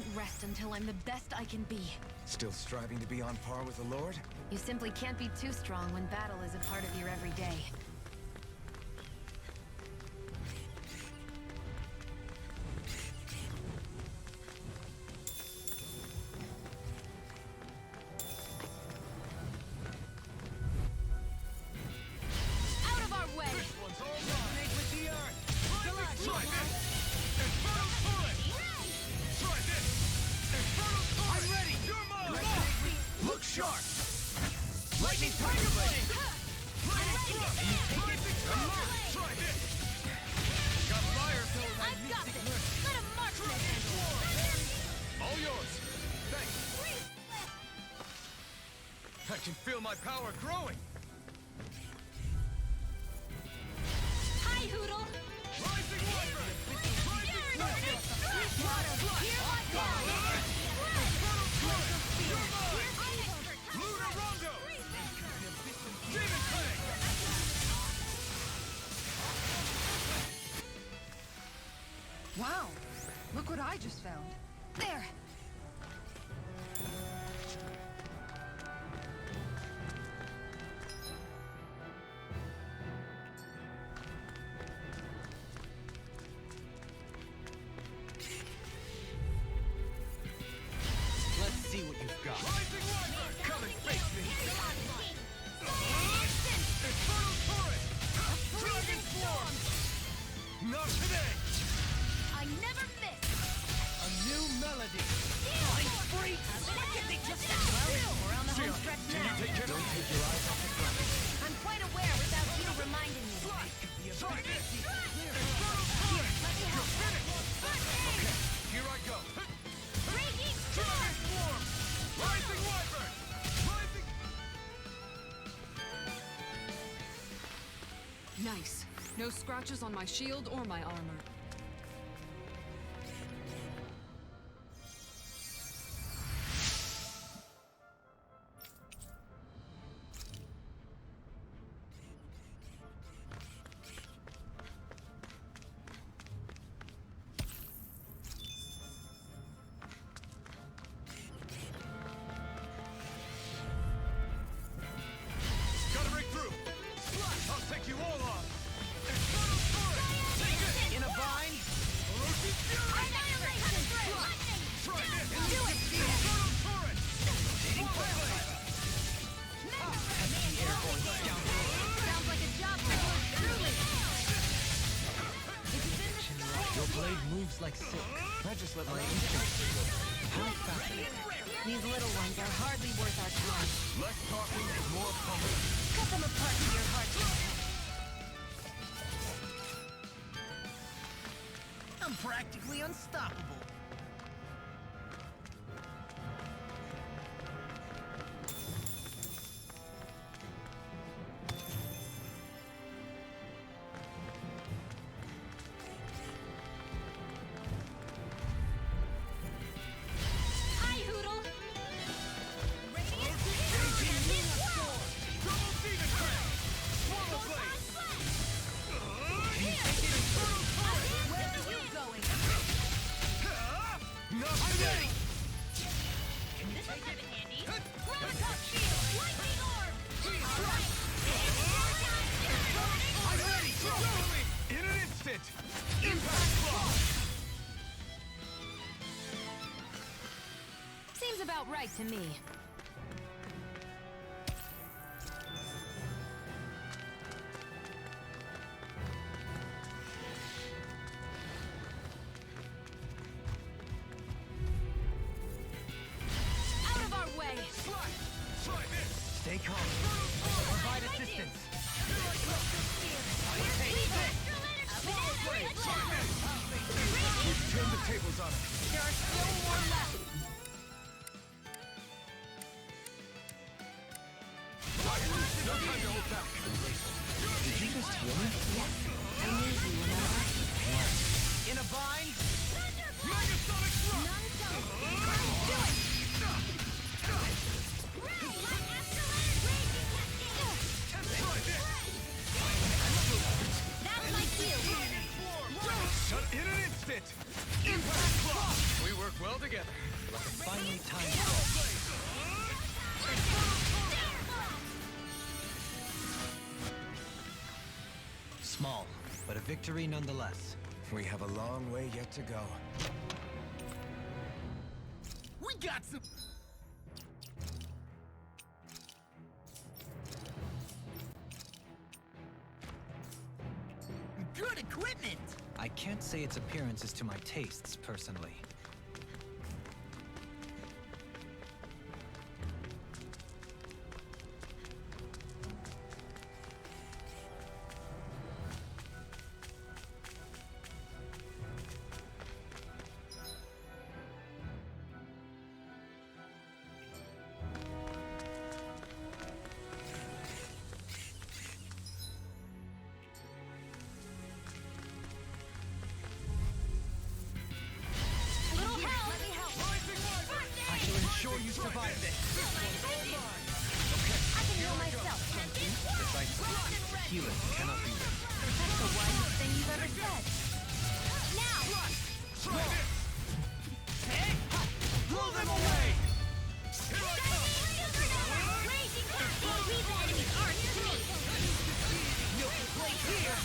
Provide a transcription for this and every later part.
won't rest until I'm the best I can be. Still striving to be on par with the Lord? You simply can't be too strong when battle is a part of your everyday. Out of our way! This one's all mine! With the earth! Try this! Infernal turret! Try this! Infernal turret! I'm ready! You're mine! Look sharp! Lightning tiger blade! Try this! Got fire! I've got this! Let him march this! All yours! Thanks! I can feel my power growing! Hi, Hoodle! Rising Wyvern! Here I come! You're mine! Lunar Rondo! Demon Fang! Wow! Look what I just found. There! Let's see what you've got. Rising Wyvern! Come and face me! Infernal Torrent! Dragon Swarm! Not today! I never miss! A new melody! We're on the home stretch now. Don't take your eyes off the front. I'm quite aware without you reminding me. Try this! Infernal Torrent! You're finished! Okay, here I go. Raging Dragon storm! Swarm! Rising Wyvern! Rising... Nice. No scratches on my shield or my armor. Gotta break through! I'll take you all on! Infernal Torrent! Take it! In a vine! Ferocious Fury! Annihilation! Lightning! Try this! Do it! Infernal Torrent! Swamp Blade! Sounds like a job for you, truly! If it's in the sky... Your blade moves like silk. I just let my instincts go. How fascinating. These little ones are hardly worth our time. Less talking and more pumping. Cut them apart to your heart's I'm practically unstoppable. Hi, Hoodle! Double Demon Crash! Swallow Blade! Infernal Torrent! Where are you going? Not today! This will come in handy. Graviton Shield! Lightning Orb! Alright! I'm ready! Follow me! In an instant! Impact Claw! Seems about right to me. Out of our way! Slash! Try this! Stay calm. Provide assistance. We've turned the tables on him. There are still more left. No time to hold back. Did you just heal me? Yes, I knew you, remember? In a vine? Megasonic Thrust! None shall do it! Try this! That's my cue! Shut in an instant! Impact Claw! We work well together. finally timed Hero out. Blade! Small, but a victory nonetheless. We have a long way yet to go. We got some... good equipment! I can't say its appearance is to my tastes, personally. Little help! Let me help! I shall ensure you survive this. I can heal myself, can't you? Precisely. Healing cannot be written. That's the wisest thing you've ever said. Now! Try this! Hey! Blow them away! Here I come! Raging Castle! Leave the enemy's arts to me! Milk the plate here!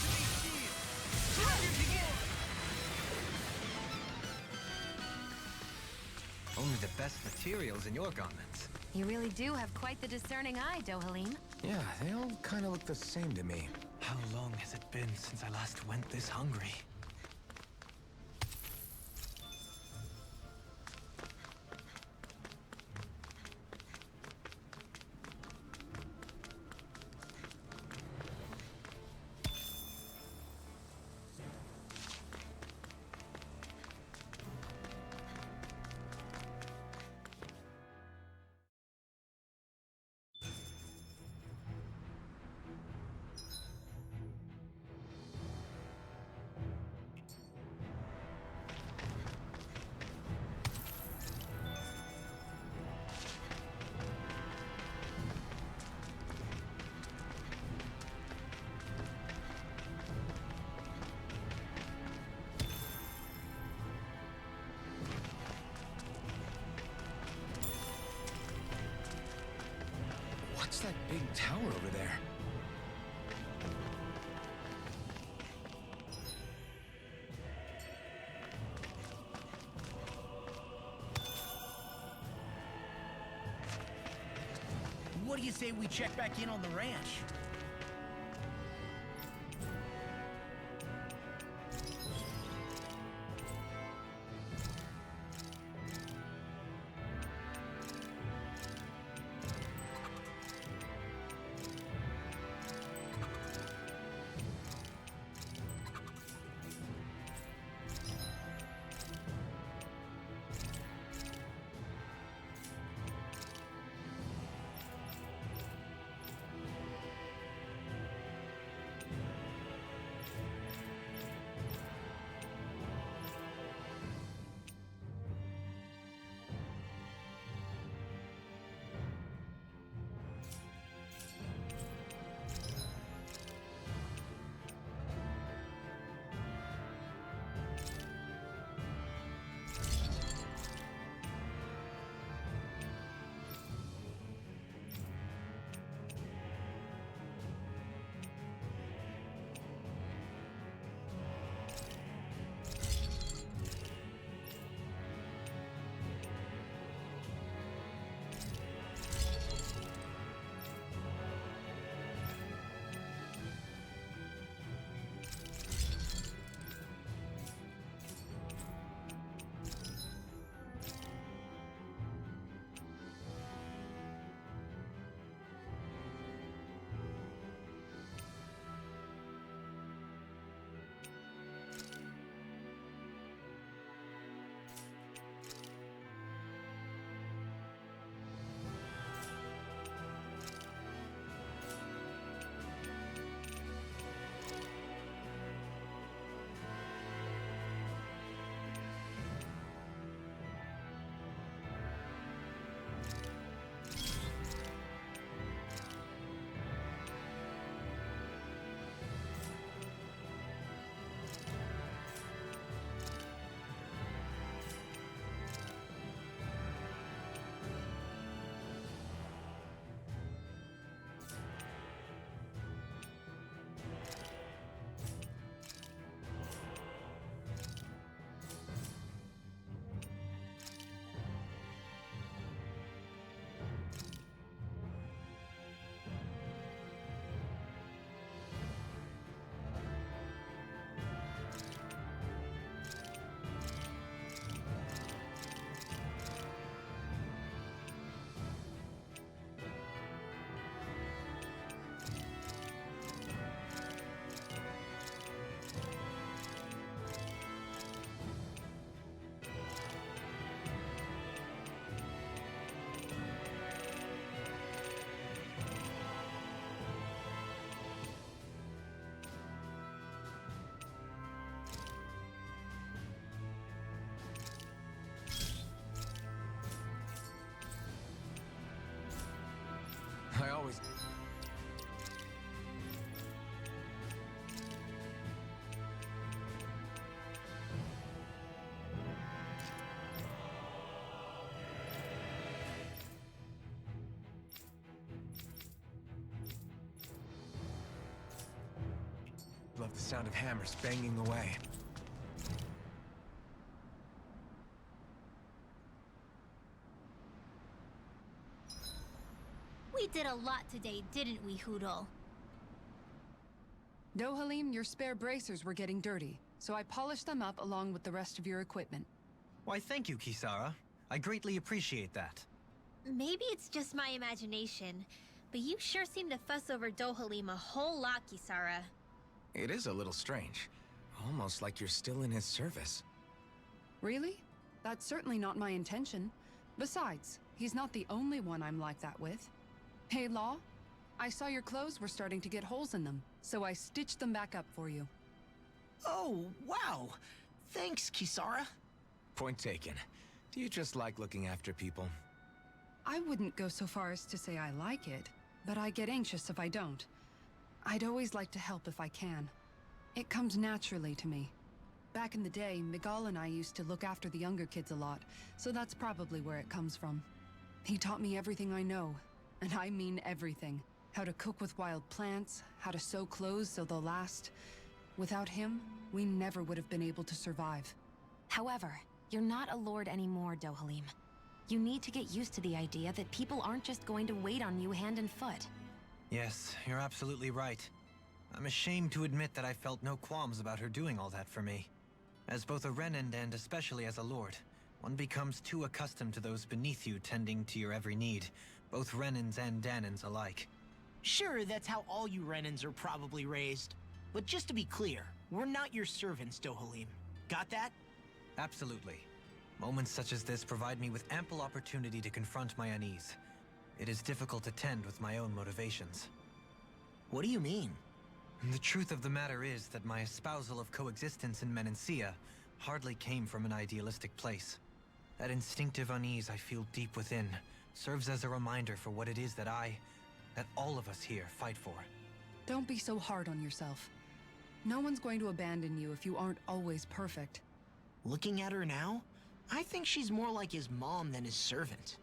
Only the best materials in your garments. You really do have quite the discerning eye, Dohalim. Yeah, they all kind of look the same to me. How long has it been since I last went this hungry? What's that big tower over there? What do you say we check back in on the ranch? always... Love the sound of hammers banging away. We did a lot today, didn't we, Hoodle? Dohalim, your spare bracers were getting dirty, so I polished them up along with the rest of your equipment. Why, thank you, Kisara. I greatly appreciate that. Maybe it's just my imagination, but you sure seem to fuss over Dohalim a whole lot, Kisara. It is a little strange. Almost like you're still in his service. Really? That's certainly not my intention. Besides, he's not the only one I'm like that with. Hey, Law, I saw your clothes were starting to get holes in them, so I stitched them back up for you. Oh, wow. Thanks, Kisara. Point taken. Do you just like looking after people? I wouldn't go so far as to say I like it, but I get anxious if I don't. I'd always like to help if I can. It comes naturally to me. Back in the day, Miguel and I used to look after the younger kids a lot, so that's probably where it comes from. He taught me everything I know, and I mean everything. How to cook with wild plants, how to sew clothes so they'll last. Without him, we never would have been able to survive. However, you're not a lord anymore, Dohalim. You need to get used to the idea that people aren't just going to wait on you hand and foot. Yes, you're absolutely right. I'm ashamed to admit that I felt no qualms about her doing all that for me. As both a Renan and especially as a lord, one becomes too accustomed to those beneath you tending to your every need, both Renans and Danans alike. Sure, that's how all you Renans are probably raised. But just to be clear, we're not your servants, Dohalim. Got that? Absolutely. Moments such as this provide me with ample opportunity to confront my unease. It is difficult to tend with my own motivations. What do you mean? The truth of the matter is that my espousal of coexistence in Menancia hardly came from an idealistic place. That instinctive unease I feel deep within serves as a reminder for what it is that all of us here fight for. Don't be so hard on yourself. No one's going to abandon you if you aren't always perfect. Looking at her now, I think she's more like his mom than his servant.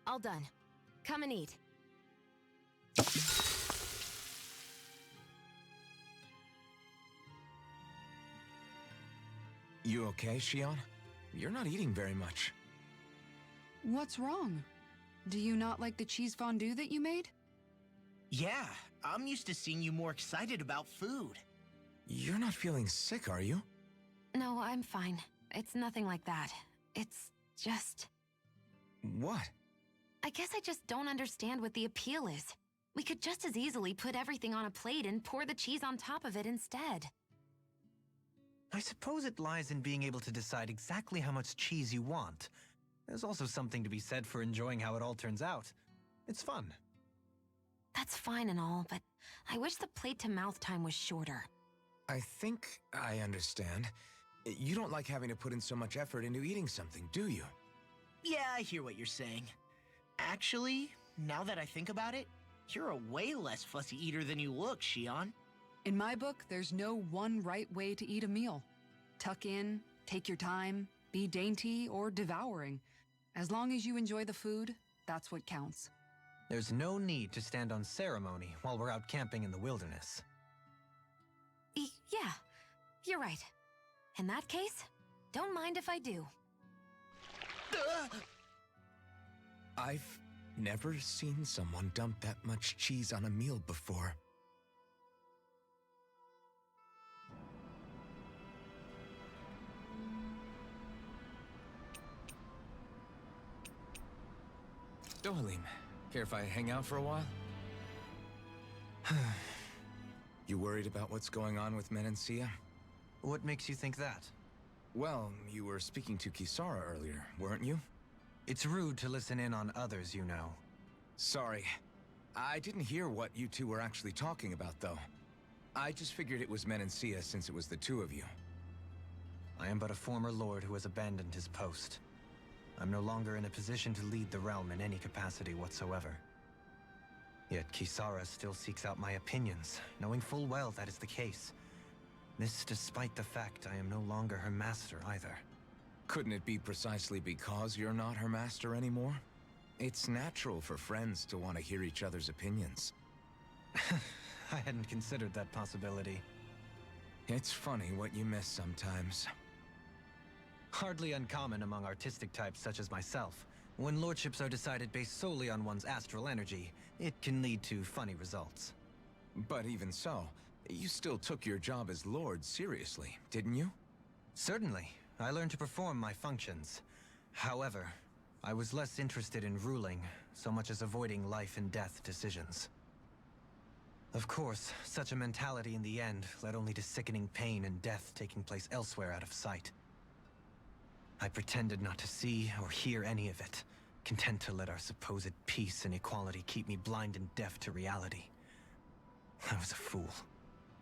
All done. Come and eat. You okay, Shion? You're not eating very much. What's wrong? Do you not like the cheese fondue that you made? Yeah, I'm used to seeing you more excited about food. You're not feeling sick, are you? No, I'm fine. It's nothing like that. It's just... What? I guess I just don't understand what the appeal is. We could just as easily put everything on a plate and pour the cheese on top of it instead. I suppose it lies in being able to decide exactly how much cheese you want. There's also something to be said for enjoying how it all turns out. It's fun. That's fine and all, but I wish the plate-to-mouth time was shorter. I think I understand. You don't like having to put in so much effort into eating something, do you? Yeah, I hear what you're saying. Actually, now that I think about it, you're a way less fussy eater than you look, Shion. In my book, there's no one right way to eat a meal. Tuck in, take your time, be dainty or devouring. As long as you enjoy the food, that's what counts. There's no need to stand on ceremony while we're out camping in the wilderness. Yeah, You're right. In that case, don't mind if I do. I've never seen someone dump that much cheese on a meal before. Dedyme, care if I hang out for a while? You worried about what's going on with Menancia? What makes you think that? Well, you were speaking to Kisara earlier, weren't you? It's rude to listen in on others, you know. Sorry. I didn't hear what you two were actually talking about, though. I just figured it was Menancia since it was the two of you. I am but a former lord who has abandoned his post. I'm no longer in a position to lead the realm in any capacity whatsoever. Yet Kisara still seeks out my opinions, knowing full well that is the case. This despite the fact I am no longer her master either. Couldn't it be precisely because you're not her master anymore? It's natural for friends to want to hear each other's opinions. I hadn't considered that possibility. It's funny what you miss sometimes. Hardly uncommon among artistic types such as myself. When lordships are decided based solely on one's astral energy, it can lead to funny results. But even so, you still took your job as lord seriously, didn't you? Certainly. I learned to perform my functions. However, I was less interested in ruling, so much as avoiding life and death decisions. Of course, such a mentality in the end led only to sickening pain and death taking place elsewhere out of sight. I pretended not to see or hear any of it, content to let our supposed peace and equality keep me blind and deaf to reality. I was a fool.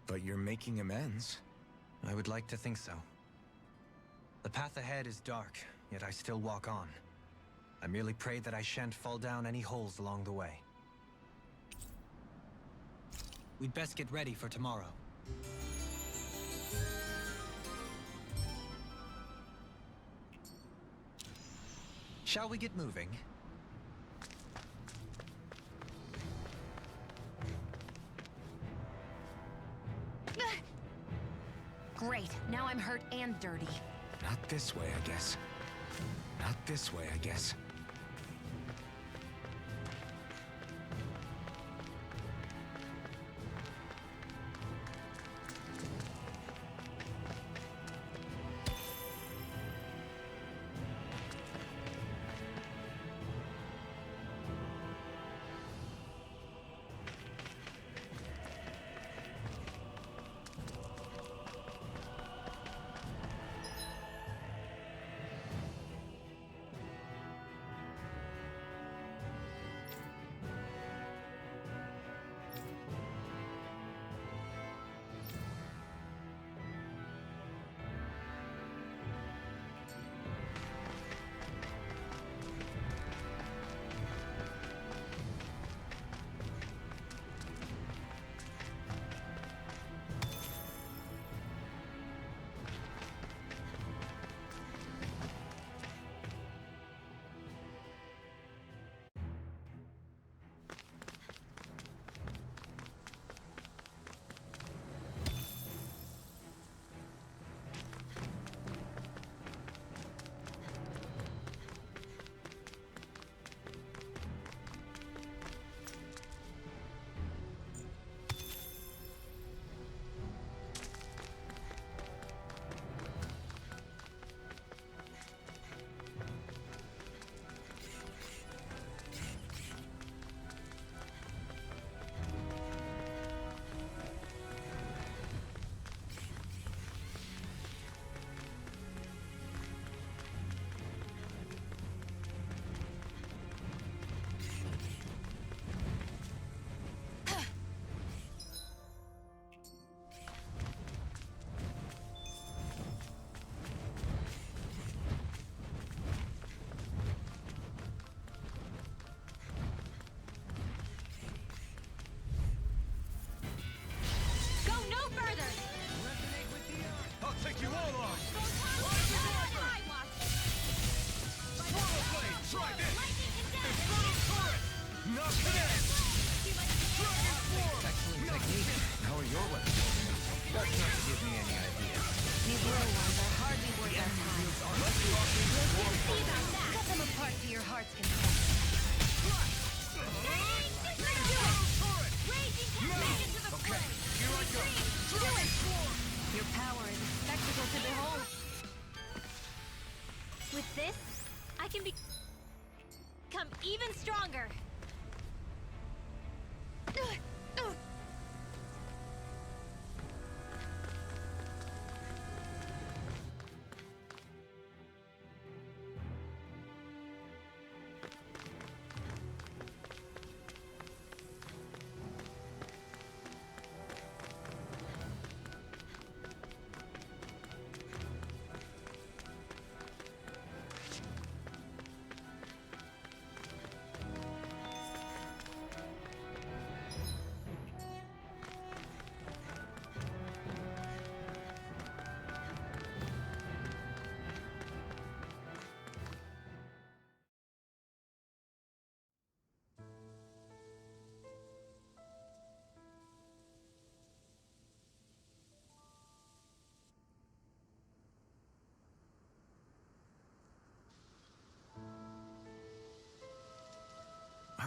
But you're making amends. I would like to think so. The path ahead is dark, yet I still walk on. I merely pray that I shan't fall down any holes along the way. We'd best get ready for tomorrow. Shall we get moving? Great, now I'm hurt and dirty. Not this way, I guess. Not this way, I guess. See about that. Cut them apart to your heart's content. Raging tempest into the Okay, flames. here I go. Your power is a spectacle to behold. With this, I can become even stronger.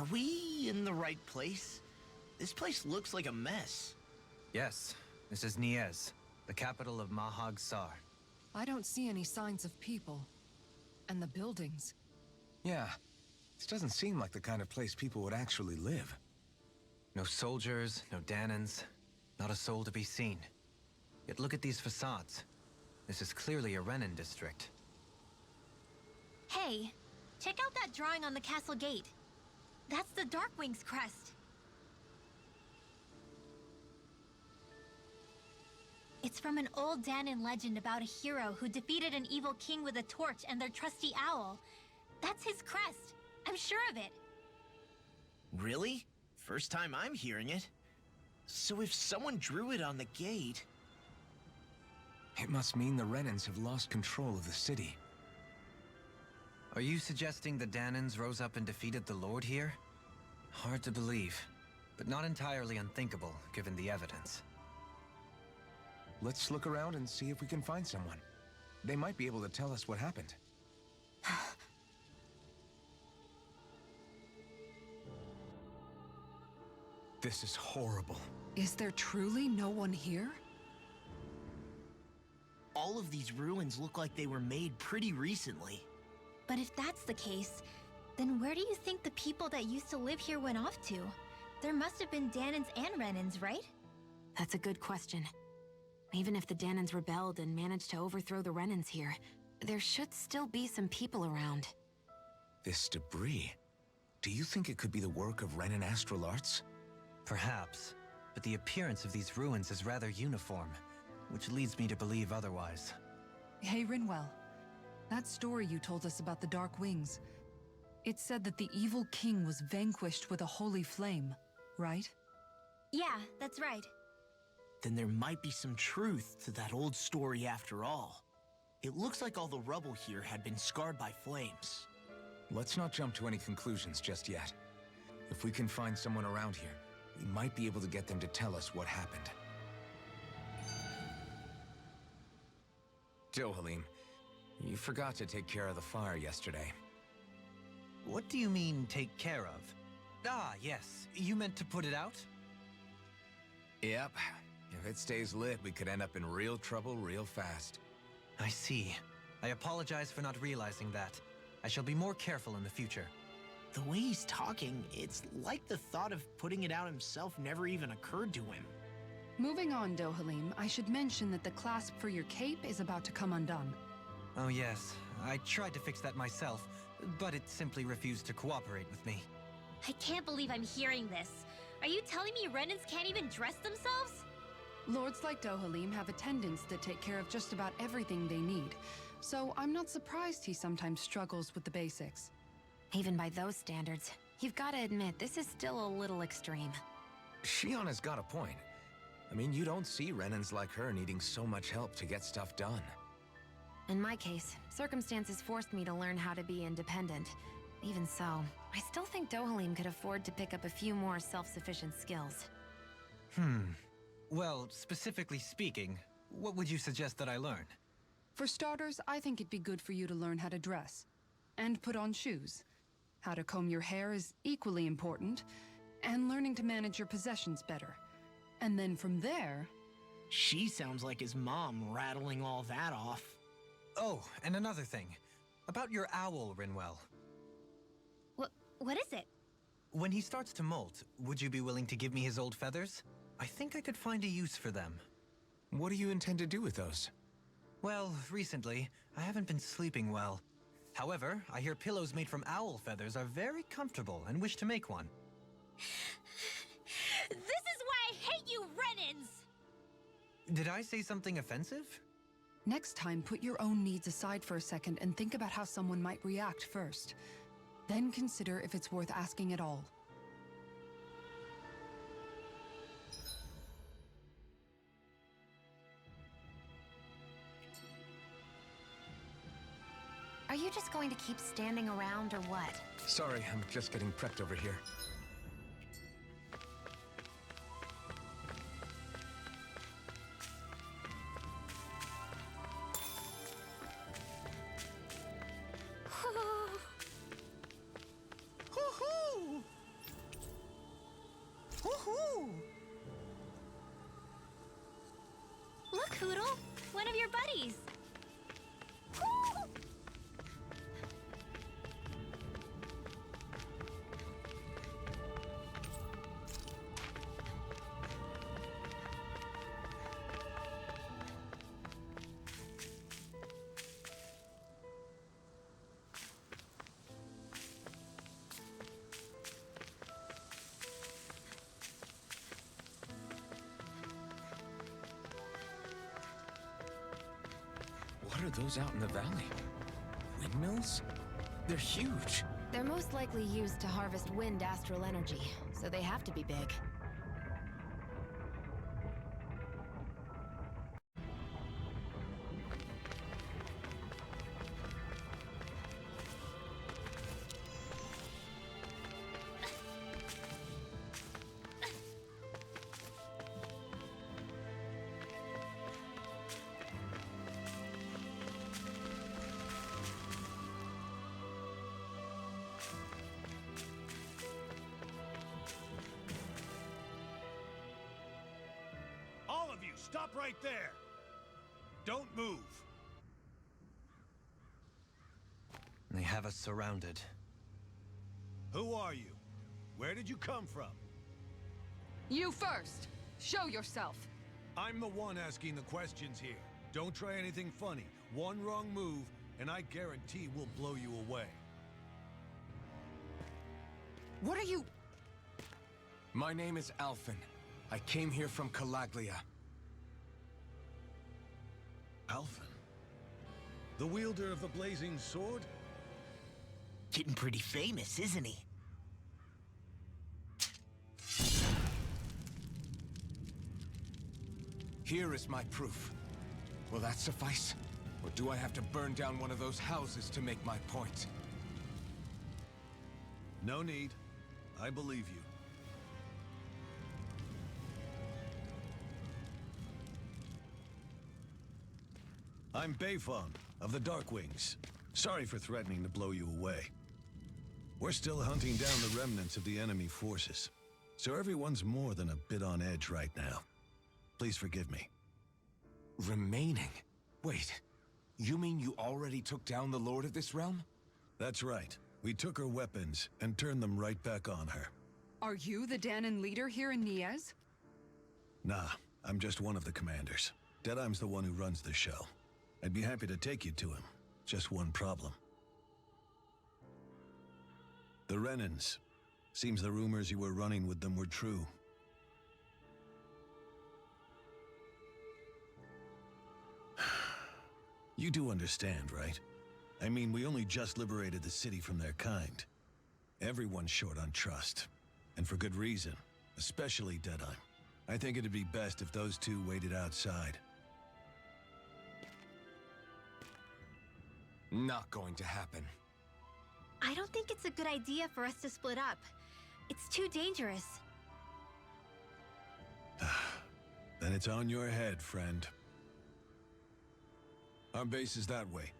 Are we in the right place? This place looks like a mess. Yes, this is Niez, the capital of Mahag Sar. I don't see any signs of people. And the buildings. Yeah, this doesn't seem like the kind of place people would actually live. No soldiers, no Danans, not a soul to be seen. Yet look at these facades. This is clearly a Renan district. Hey, check out that drawing on the castle gate. That's the Darkwing's crest. It's from an old Danan legend about a hero who defeated an evil king with a torch and their trusty owl. That's his crest. I'm sure of it. Really? First time I'm hearing it. So if someone drew it on the gate... It must mean the Renans have lost control of the city. Are you suggesting the Danans rose up and defeated the Lord here? Hard to believe, but not entirely unthinkable, given the evidence. Let's look around and see if we can find someone. They might be able to tell us what happened. This is horrible. Is there truly no one here? All of these ruins look like they were made pretty recently. But if that's the case, then where do you think the people that used to live here went off to? There must have been Danans and Renans, right? That's a good question. Even if the Danans rebelled and managed to overthrow the Renans here, there should still be some people around. This debris. Do you think it could be the work of Renan astral arts? Perhaps, but the appearance of these ruins is rather uniform, which leads me to believe otherwise. Hey, Rinwell. That story you told us about the Dark Wings. It said that the evil king was vanquished with a holy flame, right? Yeah, that's right. Then there might be some truth to that old story after all. It looks like all the rubble here had been scarred by flames. Let's not jump to any conclusions just yet. If we can find someone around here, we might be able to get them to tell us what happened. Dohalim, you forgot to take care of the fire yesterday. What do you mean, take care of? Ah, yes. You meant to put it out? Yep. If it stays lit, we could end up in real trouble real fast. I see. I apologize for not realizing that. I shall be more careful in the future. The way he's talking, it's like the thought of putting it out himself never even occurred to him. Moving on, Dohalim, I should mention that the clasp for your cape is about to come undone. Oh yes, I tried to fix that myself, but it simply refused to cooperate with me. I can't believe I'm hearing this. Are you telling me Renans can't even dress themselves? Lords like Dohalim have attendants that take care of just about everything they need, so I'm not surprised he sometimes struggles with the basics. Even by those standards, you've got to admit this is still a little extreme. Shionna's got a point. I mean, you don't see Renans like her needing so much help to get stuff done. In my case, circumstances forced me to learn how to be independent. Even so, I still think Dohalim could afford to pick up a few more self-sufficient skills. Well, specifically speaking, what would you suggest that I learn? For starters, I think it'd be good for you to learn how to dress. And put on shoes. How to comb your hair is equally important. And learning to manage your possessions better. And then from there... She sounds like his mom rattling all that off. Oh, and another thing. About your owl, Rinwell. What is it? When he starts to molt, would you be willing to give me his old feathers? I think I could find a use for them. What do you intend to do with those? Well, recently, I haven't been sleeping well. However, I hear pillows made from owl feathers are very comfortable and wish to make one. This is why I hate you, Renans! Did I say something offensive? Next time, put your own needs aside for a second and think about how someone might react first. Then consider if it's worth asking at all. Are you just going to keep standing around or what? Sorry, I'm just getting prepped over here. Hoo-hoo! Hoo-hoo! Look, Hoodle! One of your buddies! Woo! What are those out in the valley? Windmills? They're huge. They're most likely used to harvest wind astral energy, so they have to be big. All of you, stop right there! Don't move! They have us surrounded. Who are you? Where did you come from? You first! Show yourself! I'm the one asking the questions here. Don't try anything funny. One wrong move, and I guarantee we'll blow you away. What are you... My name is Alphen. I came here from Calaglia. Alphen? The wielder of the blazing sword? Getting pretty famous, isn't he? Here is my proof. Will that suffice? Or do I have to burn down one of those houses to make my point? No need. I believe you. I'm Bayfong, of the Darkwings. Sorry for threatening to blow you away. We're still hunting down the remnants of the enemy forces, so everyone's more than a bit on edge right now. Please forgive me. Remaining? Wait, you mean you already took down the Lord of this realm? That's right. We took her weapons and turned them right back on her. Are you the Danon leader here in Niez? Nah, I'm just one of the commanders. Dedyme's the one who runs the show. I'd be happy to take you to him. Just one problem. The Renans. Seems the rumors you were running with them were true. You do understand, right? I mean, we only just liberated the city from their kind. Everyone's short on trust. And for good reason. Especially Dedyme. I think it'd be best if those two waited outside. Not going to happen. I don't think it's a good idea for us to split up. It's too dangerous. Then it's on your head, friend. Our base is that way.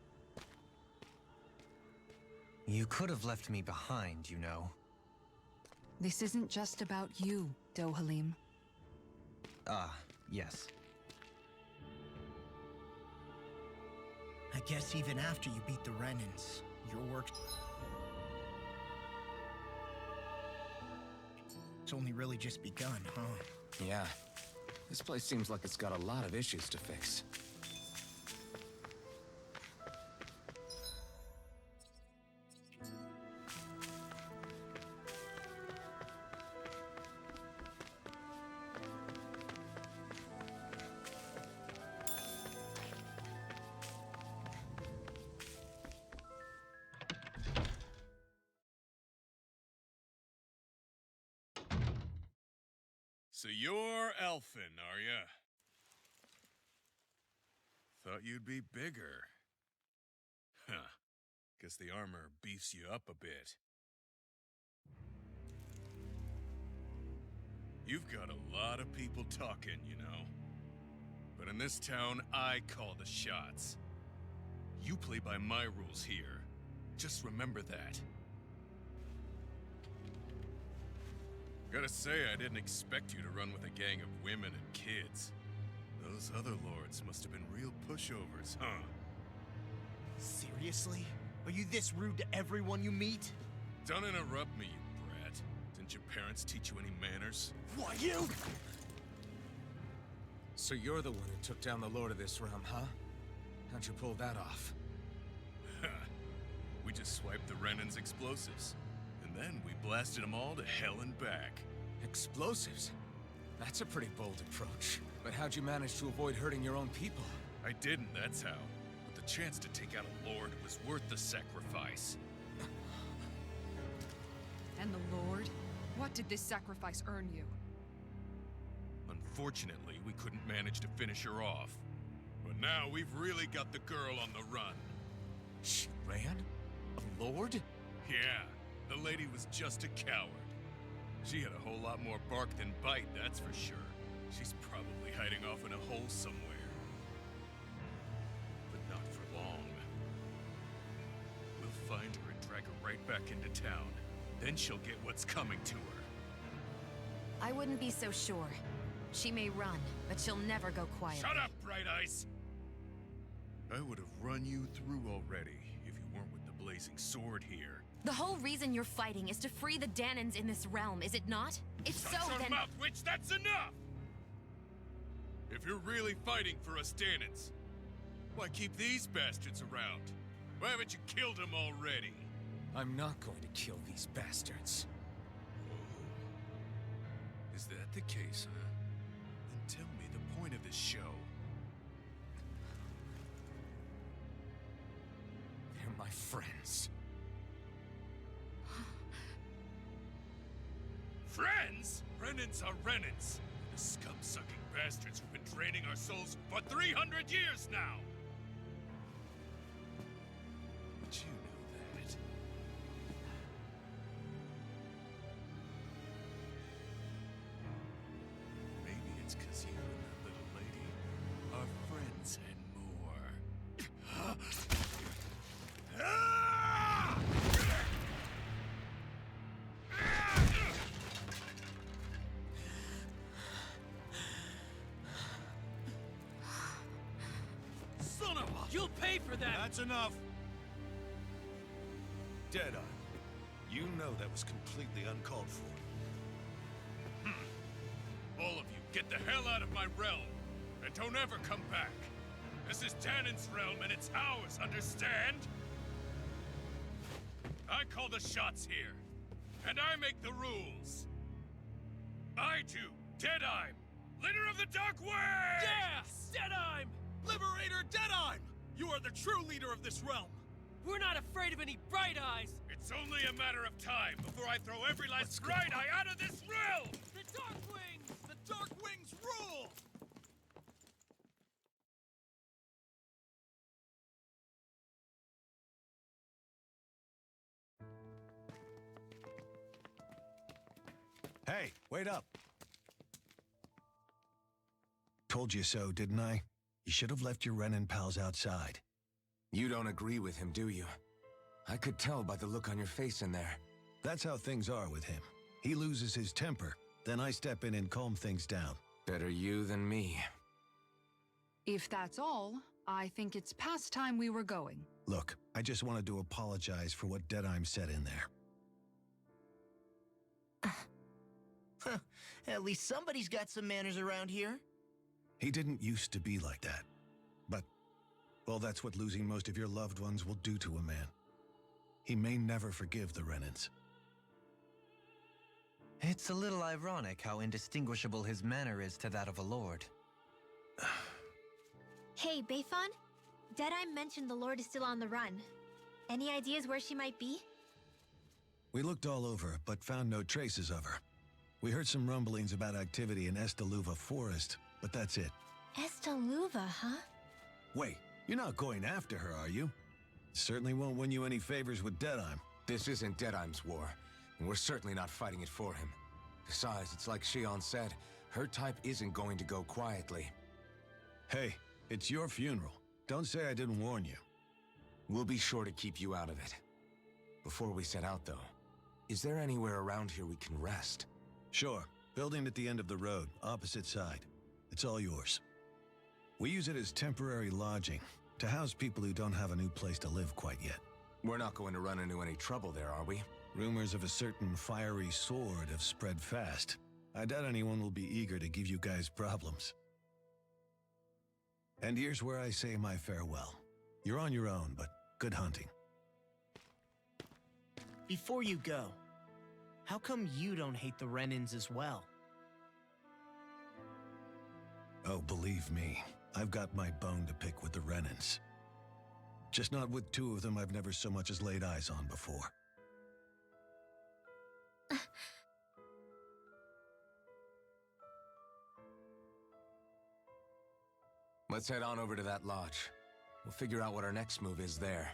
You could have left me behind, you know. This isn't just about you, Dohalim. Ah, yes. I guess even after you beat the Renans, your work... It's only really just begun, huh? Yeah. This place seems like it's got a lot of issues to fix. So you're elfin, are ya? Thought you'd be bigger. Huh. Guess the armor beefs you up a bit. You've got a lot of people talking, you know. But in this town, I call the shots. You play by my rules here. Just remember that. Gotta say, I didn't expect you to run with a gang of women and kids. Those other lords must have been real pushovers, huh? Seriously? Are you this rude to everyone you meet? Don't interrupt me, you brat. Didn't your parents teach you any manners? Why, you? So you're the one who took down the Lord of this realm, huh? How'd you pull that off? We just swiped the Renan's explosives. And then we blasted them all to hell and back. Explosives? That's a pretty bold approach. But how'd you manage to avoid hurting your own people? I didn't, that's how. But the chance to take out a lord was worth the sacrifice. And the Lord? What did this sacrifice earn you? Unfortunately, we couldn't manage to finish her off. But now we've really got the girl on the run. She ran? A lord? Yeah, the lady was just a coward. She had a whole lot more bark than bite, that's for sure. She's probably hiding off in a hole somewhere. But not for long. We'll find her and drag her right back into town. Then she'll get what's coming to her. I wouldn't be so sure. She may run, but she'll never go quietly. Shut up, Bright Eyes! I would have run you through already if you weren't with the blazing sword here. The whole reason you're fighting is to free the Danans in this realm, is it not? If so, Shut your then... mouth, witch! That's enough! If you're really fighting for us Danans, why keep these bastards around? Why haven't you killed them already? I'm not going to kill these bastards. Oh. Is that the case, huh? Then tell me the point of this show. They're my friends. Friends? Renans are Renans. The scum-sucking bastards who've been draining our souls for 300 years now! But you know that. Maybe it's because you and that little lady are friends and more. Son of a... You'll pay for that! That's enough! Dedyme, you know that was completely uncalled for. All of you, get the hell out of my realm! And don't ever come back! This is Danan's realm and it's ours, understand? I call the shots here. And I make the rules. I do, Dedyme, leader of the Dark Way! Yeah! Dedyme! Liberator Dedyme! You are the true leader of this realm! We're not afraid of any Bright Eyes! It's only a matter of time before I throw every last Bright Eye out of this realm! The Dark Wings! The Dark Wings rule! Hey, wait up! Told you so, didn't I? You should have left your Renin pals outside. You don't agree with him, do you? I could tell by the look on your face in there. That's how things are with him. He loses his temper, then I step in and calm things down. Better you than me. If that's all, I think it's past time we were going. Look, I just wanted to apologize for what Dedyme said in there. At least somebody's got some manners around here. He didn't used to be like that. But, well, that's what losing most of your loved ones will do to a man. He may never forgive the Renins. It's a little ironic how indistinguishable his manner is to that of a lord. Hey, Beifon? Dedyme mentioned the Lord is still on the run. Any ideas where she might be? We looked all over, but found no traces of her. We heard some rumblings about activity in Estaluva Forest, but that's it. Estaluva, huh? Wait, you're not going after her, are you? Certainly won't win you any favors with Dedyme. This isn't Dedyme's war, and we're certainly not fighting it for him. Besides, it's like Shion said, her type isn't going to go quietly. Hey, it's your funeral. Don't say I didn't warn you. We'll be sure to keep you out of it. Before we set out, though, is there anywhere around here we can rest? Sure. Building at the end of the road, opposite side. It's all yours. We use it as temporary lodging, to house people who don't have a new place to live quite yet. We're not going to run into any trouble there, are we? Rumors of a certain fiery sword have spread fast. I doubt anyone will be eager to give you guys problems. And here's where I say my farewell. You're on your own, but good hunting. Before you go, how come you don't hate the Renins as well? Oh, believe me, I've got my bone to pick with the Renins. Just not with two of them I've never so much as laid eyes on before. Let's head on over to that lodge. We'll figure out what our next move is there.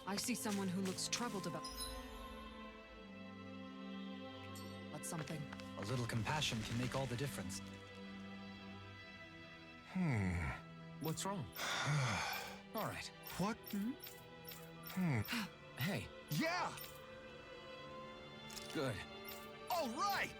I see someone who looks troubled about... something. A little compassion can make all the difference. What's wrong? All right. What? Hey. Yeah! Good. All right!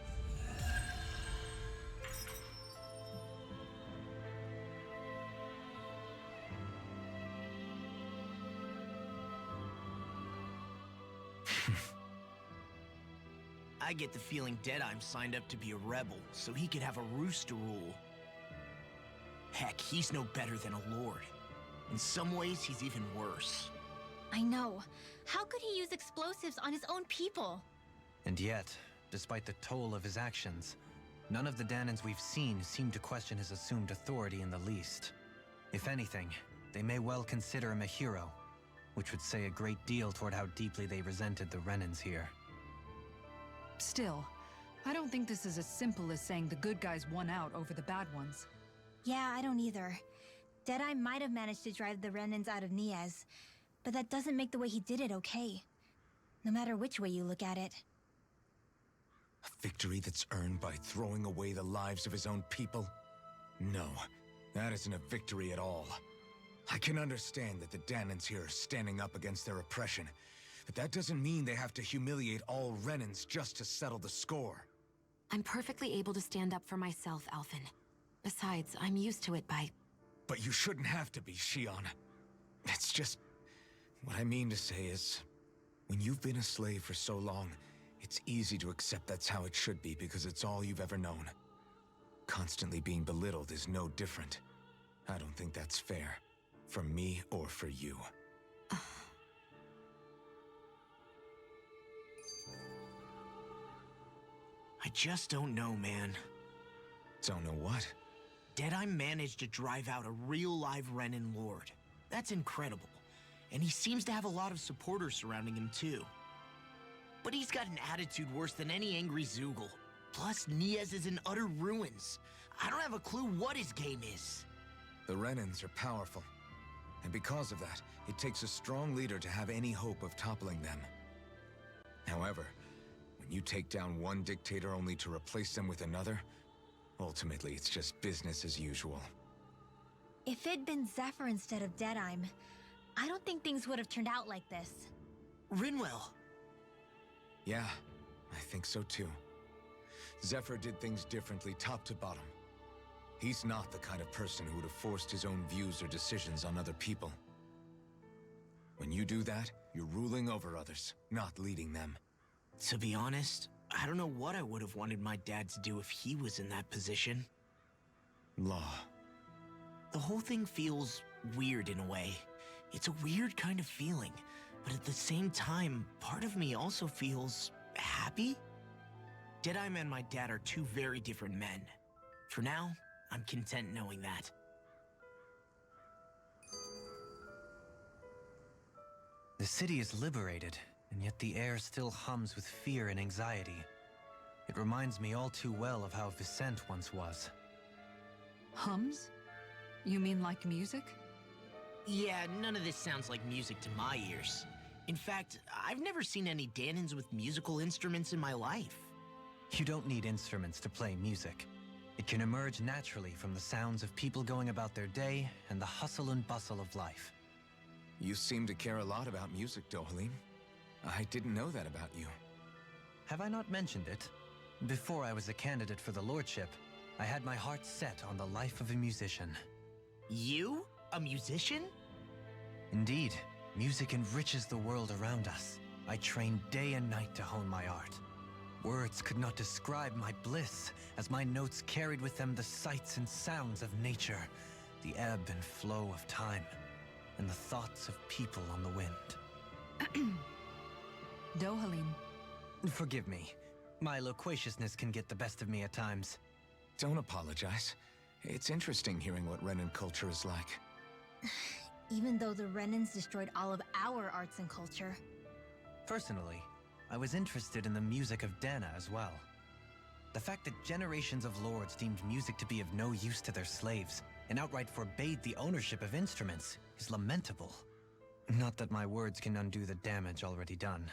I get the feeling Dedyme signed up to be a rebel so he could have a rooster rule. Heck, he's no better than a lord. In some ways, he's even worse. I know. How could he use explosives on his own people? And yet, despite the toll of his actions, none of the Danins we've seen seem to question his assumed authority in the least. If anything, they may well consider him a hero, which would say a great deal toward how deeply they resented the Renins here. Still, I don't think this is as simple as saying the good guys won out over the bad ones. Yeah, I don't either. Dedyme might have managed to drive the Renins out of Niaz, but that doesn't make the way he did it okay. No matter which way you look at it. A victory that's earned by throwing away the lives of his own people? No, that isn't a victory at all. I can understand that the Danins here are standing up against their oppression, but that doesn't mean they have to humiliate all Renins just to settle the score. I'm perfectly able to stand up for myself, Alphen. Besides, I'm used to it by... But you shouldn't have to be, Shion. It's just... What I mean to say is, when you've been a slave for so long, it's easy to accept that's how it should be because it's all you've ever known. Constantly being belittled is no different. I don't think that's fair. For me or for you. I just don't know, man. Don't know what? Dedyme managed to drive out a real live Renin lord. That's incredible. And he seems to have a lot of supporters surrounding him, too. But he's got an attitude worse than any angry Zoogle. Plus, Niaz is in utter ruins. I don't have a clue what his game is. The Renins are powerful. And because of that, it takes a strong leader to have any hope of toppling them. However, when you take down one dictator only to replace them with another, ultimately it's just business as usual. If it'd been Zephyr instead of Dedyme, I don't think things would have turned out like this. Rinwell. Yeah, I think so too. Zephyr did things differently top to bottom. He's not the kind of person who would have forced his own views or decisions on other people. When you do that, you're ruling over others, not leading them. To be honest, I don't know what I would have wanted my dad to do if he was in that position. Law. The whole thing feels weird in a way. It's a weird kind of feeling, but at the same time, part of me also feels happy. Dedyme and my dad are two very different men. For now, I'm content knowing that. The city is liberated, and yet the air still hums with fear and anxiety. It reminds me all too well of how Vicente once was. Hums? You mean like music? Yeah, none of this sounds like music to my ears. In fact, I've never seen any Danans with musical instruments in my life. You don't need instruments to play music. It can emerge naturally from the sounds of people going about their day and the hustle and bustle of life. You seem to care a lot about music, Dedyme. I didn't know that about you. Have I not mentioned it? Before I was a candidate for the lordship, I had my heart set on the life of a musician. You? A musician? Indeed, music enriches the world around us. I trained day and night to hone my art. Words could not describe my bliss, as my notes carried with them the sights and sounds of nature, the ebb and flow of time, and the thoughts of people on the wind. Dedyme. Forgive me. My loquaciousness can get the best of me at times. Don't apologize. It's interesting hearing what Renan culture is like. Even though the Renans destroyed all of our arts and culture. Personally, I was interested in the music of Dana as well. The fact that generations of lords deemed music to be of no use to their slaves and outright forbade the ownership of instruments is lamentable. Not that my words can undo the damage already done.